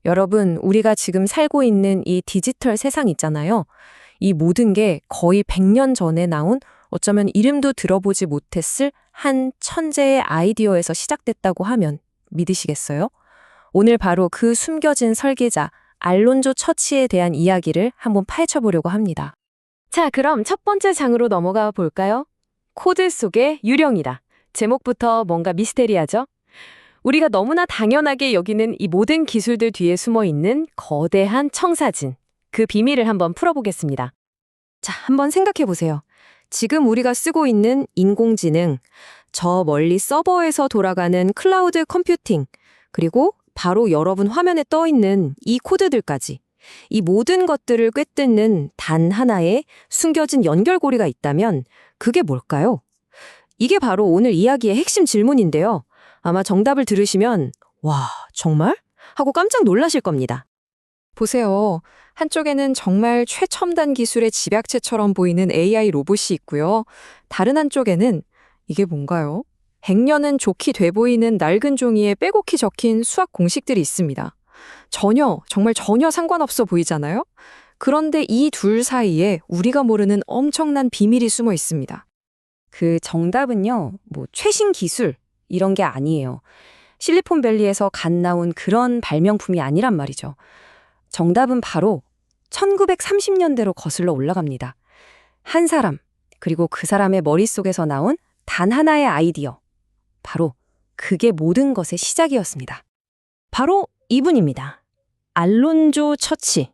여러분, 우리가 지금 살고 있는 이 디지털 세상 있잖아요. 이 모든 게 거의 100년 전에 나온 어쩌면 이름도 들어보지 못했을 한 천재의 아이디어에서 시작됐다고 하면 믿으시겠어요? 오늘 바로 그 숨겨진 설계자 알론조 처치에 대한 이야기를 한번 파헤쳐보려고 합니다. 자, 그럼 첫 번째 장으로 넘어가 볼까요? 코드 속의 유령이다. 제목부터 뭔가 미스테리하죠? 우리가 너무나 당연하게 여기는 이 모든 기술들 뒤에 숨어 있는 거대한 청사진. 그 비밀을 한번 풀어보겠습니다. 자, 한번 생각해 보세요. 지금 우리가 쓰고 있는 인공지능, 저 멀리 서버에서 돌아가는 클라우드 컴퓨팅, 그리고 바로 여러분 화면에 떠 있는 이 코드들까지. 이 모든 것들을 꿰뚫는 단 하나의 숨겨진 연결고리가 있다면 그게 뭘까요? 이게 바로 오늘 이야기의 핵심 질문인데요. 아마 정답을 들으시면 와, 정말? 하고 깜짝 놀라실 겁니다. 보세요. 한쪽에는 정말 최첨단 기술의 집약체처럼 보이는 AI 로봇이 있고요. 다른 한쪽에는 이게 뭔가요? 100년은 좋게 돼 보이는 낡은 종이에 빼곡히 적힌 수학 공식들이 있습니다. 정말 전혀 상관없어 보이잖아요? 그런데 이 둘 사이에 우리가 모르는 엄청난 비밀이 숨어 있습니다. 그 정답은요, 최신 기술, 이런 게 아니에요. 실리콘밸리에서 갓 나온 그런 발명품이 아니란 말이죠. 정답은 바로 1930년대로 거슬러 올라갑니다. 한 사람, 그리고 그 사람의 머릿속에서 나온 단 하나의 아이디어. 바로 그게 모든 것의 시작이었습니다. 바로 이분입니다. 알론조 처치.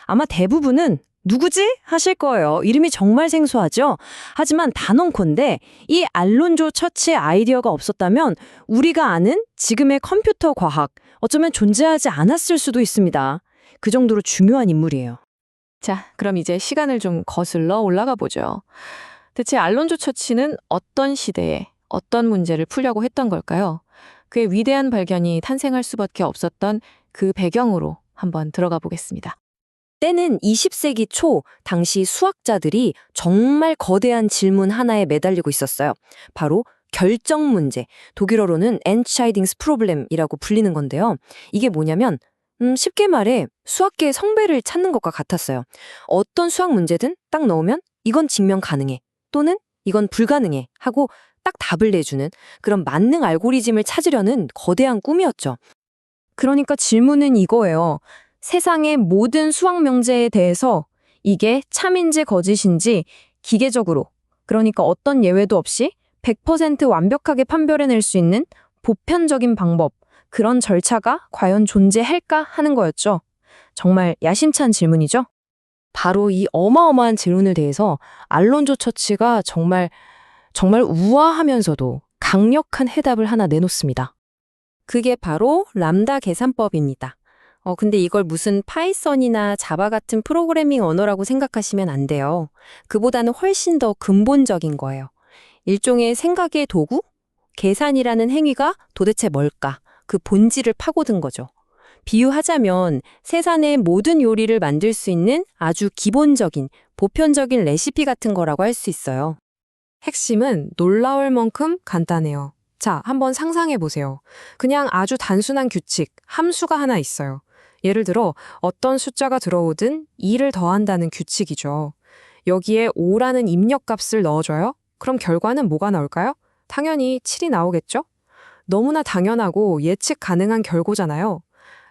아마 대부분은 누구지? 하실 거예요. 이름이 정말 생소하죠? 하지만 단언컨대 이 알론조 처치의 아이디어가 없었다면 우리가 아는 지금의 컴퓨터 과학, 어쩌면 존재하지 않았을 수도 있습니다. 그 정도로 중요한 인물이에요. 자, 그럼 이제 시간을 좀 거슬러 올라가 보죠. 대체 알론조 처치는 어떤 시대에 어떤 문제를 풀려고 했던 걸까요? 그의 위대한 발견이 탄생할 수밖에 없었던 그 배경으로 한번 들어가 보겠습니다. 때는 20세기 초 당시 수학자들이 정말 거대한 질문 하나에 매달리고 있었어요. 바로 결정 문제, 독일어로는 Entscheidungsproblem이라고 불리는 건데요. 이게 뭐냐면 쉽게 말해 수학계의 성배를 찾는 것과 같았어요. 어떤 수학 문제든 딱 넣으면 이건 증명 가능해 또는 이건 불가능해 하고 딱 답을 내주는 그런 만능 알고리즘을 찾으려는 거대한 꿈이었죠. 그러니까 질문은 이거예요. 세상의 모든 수학 명제에 대해서 이게 참인지 거짓인지 기계적으로, 그러니까 어떤 예외도 없이 100% 완벽하게 판별해낼 수 있는 보편적인 방법, 그런 절차가 과연 존재할까 하는 거였죠. 정말 야심찬 질문이죠. 바로 이 어마어마한 질문에 대해서 알론조 처치가 정말 우아하면서도 강력한 해답을 하나 내놓습니다. 그게 바로 람다 계산법입니다. 근데 이걸 무슨 파이썬이나 자바 같은 프로그래밍 언어라고 생각하시면 안 돼요. 그보다는 훨씬 더 근본적인 거예요. 일종의 생각의 도구? 계산이라는 행위가 도대체 뭘까? 그 본질을 파고든 거죠. 비유하자면 세상의 모든 요리를 만들 수 있는 아주 기본적인, 보편적인 레시피 같은 거라고 할 수 있어요. 핵심은 놀라울 만큼 간단해요. 자, 한번 상상해 보세요. 그냥 아주 단순한 규칙, 함수가 하나 있어요. 예를 들어 어떤 숫자가 들어오든 2를 더한다는 규칙이죠. 여기에 5라는 입력값을 넣어줘요? 그럼 결과는 뭐가 나올까요? 당연히 7이 나오겠죠? 너무나 당연하고 예측 가능한 결과잖아요.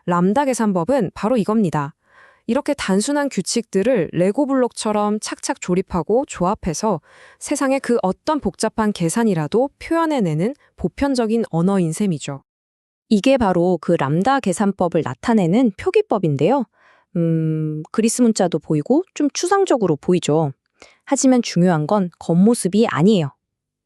람다 계산법은 바로 이겁니다. 이렇게 단순한 규칙들을 레고 블록처럼 착착 조립하고 조합해서 세상의 그 어떤 복잡한 계산이라도 표현해내는 보편적인 언어인 셈이죠. 이게 바로 그 람다 계산법을 나타내는 표기법인데요. 그리스 문자도 보이고 좀 추상적으로 보이죠. 하지만 중요한 건 겉모습이 아니에요.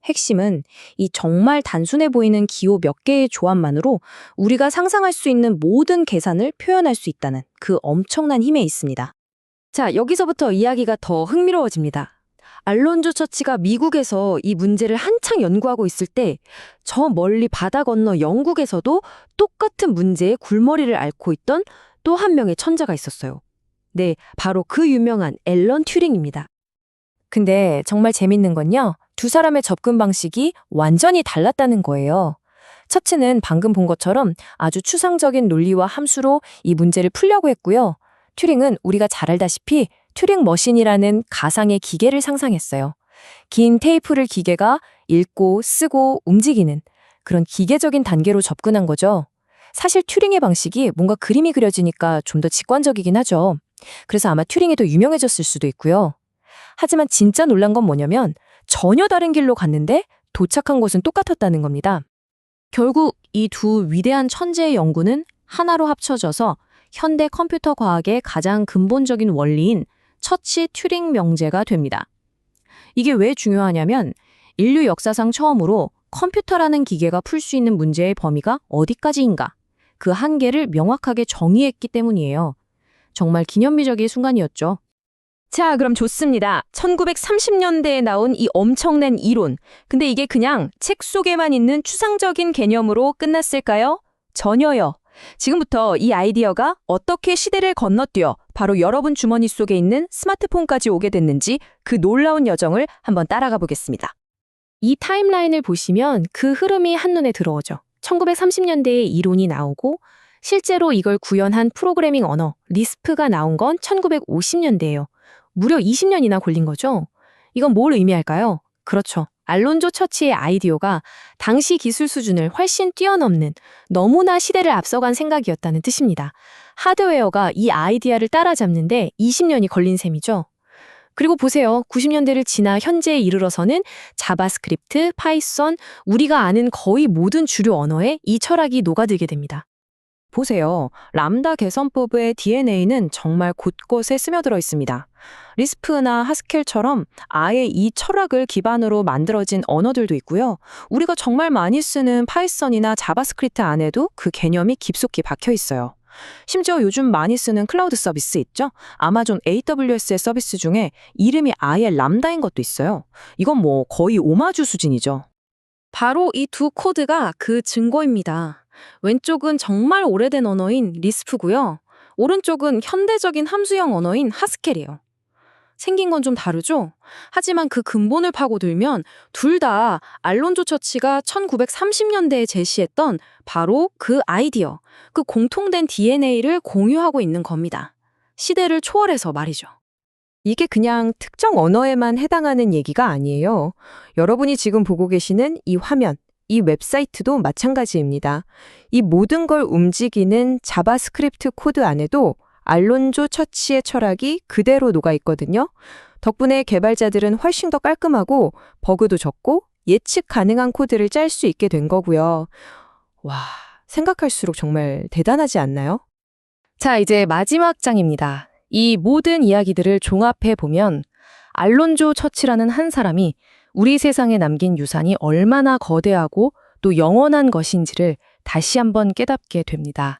핵심은 이 정말 단순해 보이는 기호 몇 개의 조합만으로 우리가 상상할 수 있는 모든 계산을 표현할 수 있다는 그 엄청난 힘에 있습니다. 자, 여기서부터 이야기가 더 흥미로워집니다. 알론조 처치가 미국에서 이 문제를 한창 연구하고 있을 때 저 멀리 바다 건너 영국에서도 똑같은 문제의 굴머리를 앓고 있던 또 한 명의 천재가 있었어요. 네, 바로 그 유명한 앨런 튜링입니다. 근데 정말 재밌는 건요. 두 사람의 접근 방식이 완전히 달랐다는 거예요. 처치는 방금 본 것처럼 아주 추상적인 논리와 함수로 이 문제를 풀려고 했고요. 튜링은 우리가 잘 알다시피 튜링 머신이라는 가상의 기계를 상상했어요. 긴 테이프를 기계가 읽고 쓰고 움직이는 그런 기계적인 단계로 접근한 거죠. 사실 튜링의 방식이 뭔가 그림이 그려지니까 좀 더 직관적이긴 하죠. 그래서 아마 튜링이 더 유명해졌을 수도 있고요. 하지만 진짜 놀란 건 뭐냐면 전혀 다른 길로 갔는데 도착한 곳은 똑같았다는 겁니다. 결국 이 두 위대한 천재의 연구는 하나로 합쳐져서 현대 컴퓨터 과학의 가장 근본적인 원리인 처치 튜링 명제가 됩니다. 이게 왜 중요하냐면 인류 역사상 처음으로 컴퓨터라는 기계가 풀 수 있는 문제의 범위가 어디까지인가 그 한계를 명확하게 정의했기 때문이에요. 정말 기념비적인 순간이었죠. 자, 그럼 좋습니다. 1930년대에 나온 이 엄청난 이론. 근데 이게 그냥 책 속에만 있는 추상적인 개념으로 끝났을까요? 전혀요. 지금부터 이 아이디어가 어떻게 시대를 건너뛰어 바로 여러분 주머니 속에 있는 스마트폰까지 오게 됐는지 그 놀라운 여정을 한번 따라가 보겠습니다. 이 타임라인을 보시면 그 흐름이 한눈에 들어오죠. 1930년대에 이론이 나오고 실제로 이걸 구현한 프로그래밍 언어 리스프가 나온 건 1950년대예요. 무려 20년이나 걸린 거죠. 이건 뭘 의미할까요? 그렇죠. 알론조 처치의 아이디어가 당시 기술 수준을 훨씬 뛰어넘는 너무나 시대를 앞서간 생각이었다는 뜻입니다. 하드웨어가 이 아이디어를 따라잡는데 20년이 걸린 셈이죠. 그리고 보세요. 90년대를 지나 현재에 이르러서는 자바스크립트, 파이썬, 우리가 아는 거의 모든 주류 언어에 이 철학이 녹아들게 됩니다. 보세요. 람다 개선법의 DNA는 정말 곳곳에 스며들어 있습니다. 리스프나 하스켈처럼 아예 이 철학을 기반으로 만들어진 언어들도 있고요. 우리가 정말 많이 쓰는 파이썬이나 자바스크립트 안에도 그 개념이 깊숙이 박혀 있어요. 심지어 요즘 많이 쓰는 클라우드 서비스 있죠? 아마존 AWS의 서비스 중에 이름이 아예 람다인 것도 있어요. 이건 뭐 거의 오마주 수준이죠. 바로 이 두 코드가 그 증거입니다. 왼쪽은 정말 오래된 언어인 리스프고요. 오른쪽은 현대적인 함수형 언어인 하스켈이에요. 생긴 건 좀 다르죠? 하지만 그 근본을 파고들면 둘 다 알론조 처치가 1930년대에 제시했던 바로 그 아이디어, 그 공통된 DNA를 공유하고 있는 겁니다. 시대를 초월해서 말이죠. 이게 그냥 특정 언어에만 해당하는 얘기가 아니에요. 여러분이 지금 보고 계시는 이 화면, 이 웹사이트도 마찬가지입니다. 이 모든 걸 움직이는 자바스크립트 코드 안에도 알론조 처치의 철학이 그대로 녹아 있거든요. 덕분에 개발자들은 훨씬 더 깔끔하고 버그도 적고 예측 가능한 코드를 짤 수 있게 된 거고요. 와, 생각할수록 정말 대단하지 않나요? 자, 이제 마지막 장입니다. 이 모든 이야기들을 종합해 보면 알론조 처치라는 한 사람이 우리 세상에 남긴 유산이 얼마나 거대하고 또 영원한 것인지를 다시 한번 깨닫게 됩니다.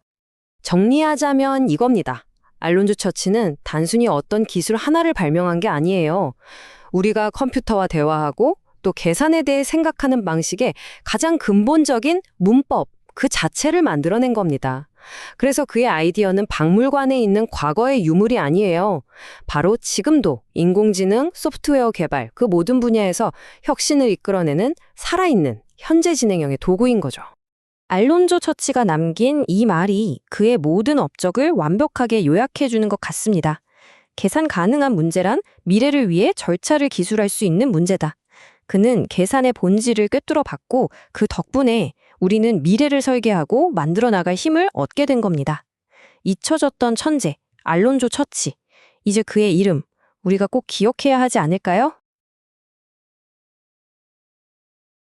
정리하자면 이겁니다. 알론조 처치는 단순히 어떤 기술 하나를 발명한 게 아니에요. 우리가 컴퓨터와 대화하고 또 계산에 대해 생각하는 방식의 가장 근본적인 문법 그 자체를 만들어낸 겁니다. 그래서 그의 아이디어는 박물관에 있는 과거의 유물이 아니에요. 바로 지금도 인공지능, 소프트웨어 개발 그 모든 분야에서 혁신을 이끌어내는 살아있는 현재 진행형의 도구인 거죠. 알론조 처치가 남긴 이 말이 그의 모든 업적을 완벽하게 요약해주는 것 같습니다. 계산 가능한 문제란 미래를 위해 절차를 기술할 수 있는 문제다. 그는 계산의 본질을 꿰뚫어 봤고 그 덕분에 우리는 미래를 설계하고 만들어 나갈 힘을 얻게 된 겁니다. 잊혀졌던 천재, 알론조 처치. 이제 그의 이름, 우리가 꼭 기억해야 하지 않을까요?